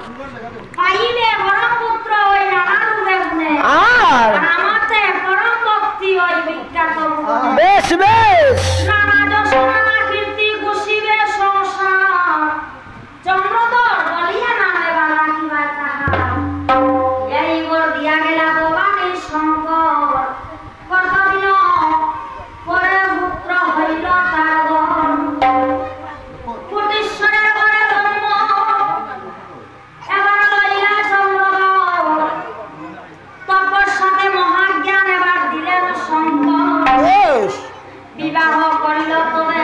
পাইলে ব্রহ্মপুত্র ওই নানা রূপে গুণে আর আমাতে পরম ভক্তি ওই বিখ্যাত বেশ বেশ নানা যশ নানা কীর্তি গুছিবে সংসার চন্দ্রধর বলিয়া নামে বালা কিবা তাহার এই বর দিয়া গেলা ভবানী শঙ্কর কতদিন পরে পুত্র হইল তার গণ কোটিশ্বরের ঘরে জন্ম এবার লইলা চন্দ্রধর তপস্যাতে মহাজ্ঞান এবার দিলেন শঙ্কর বেশ বিবাহ করিল তবে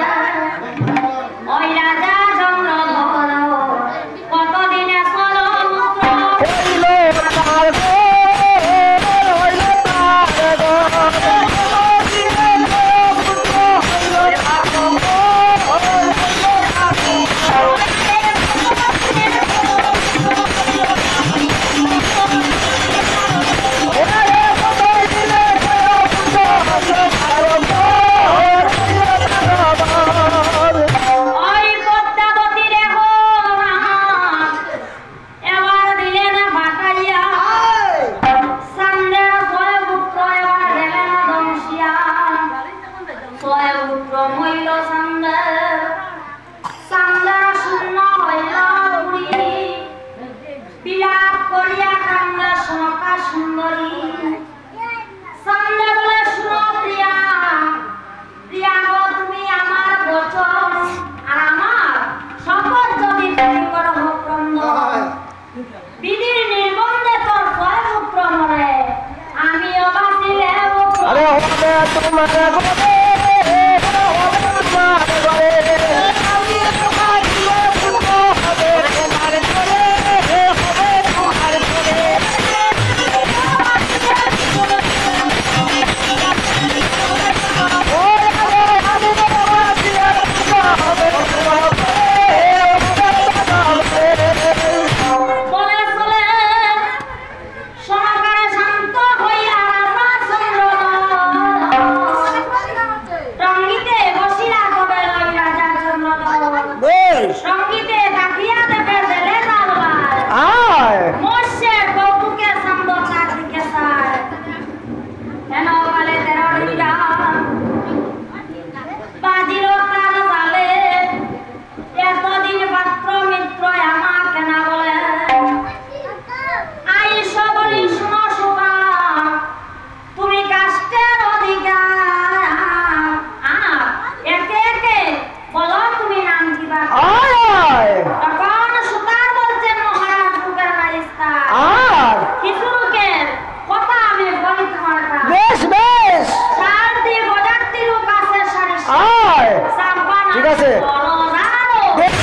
ওই রাজা চন্দ্রধর কতদিনে সলমুত্র হইল তার গো হইল তার গো ওই পদ্মাবতীর এবার দিলেন ভাটাইয়া সান্দের ছয় পুত্র এবার দিলেন দংশিয়া ছয় পুত্র মইল সান্দের সান্দের শূন্য হইল বুড়ি বিলাপ করিয়া কান্দে সনকা সুন্দরী সান্দে বলে শুনো প্রিয়া প্রিয়া গো তুমি আমার বচন আর আমার শপথ যদি তুমি করো ক্রন্দন বিধির নির্বন্ধে তোর ছয় পুত্র মরে আমিও বাঁচিলে আরে হবে তোমার গরে হবে তোমার গরে আমি তোমার পুত্র হবে তোমার গরে হবে তোমার গরে বলে চলে সহকারে শান্ত হইয়া রাজা চন্দ্রধর রঙ্গিতে বসিলা তবে ওই রাজা চন্দ্রধর বেশ রঙ্গিতে তাকিয়া দেখে দিলে জালবার আয় মৎস্যের কৌতুকে ছন্দ তার দিকে চায় হেন কালে তেরো ডিঙ্গা বাজিল তার জালে এতদিন পাত্র মিত্র আমাকে না বলে আইস বলি শুনো সুবা তুমি কাষ্টের অধিকার আর একে একে বলো তুমি নাম কিবা আয় আয় তখন সুতার বলছেন মহারাজ বুকের বারিস্তা আর কিছু লোকের কথা আমি বলি তোমার কাছে বেশ বেশ চার দিয়ে বজারটির কাছে সারি আয় সাম্পানা ঠিক আছে। বলো জানো বেশ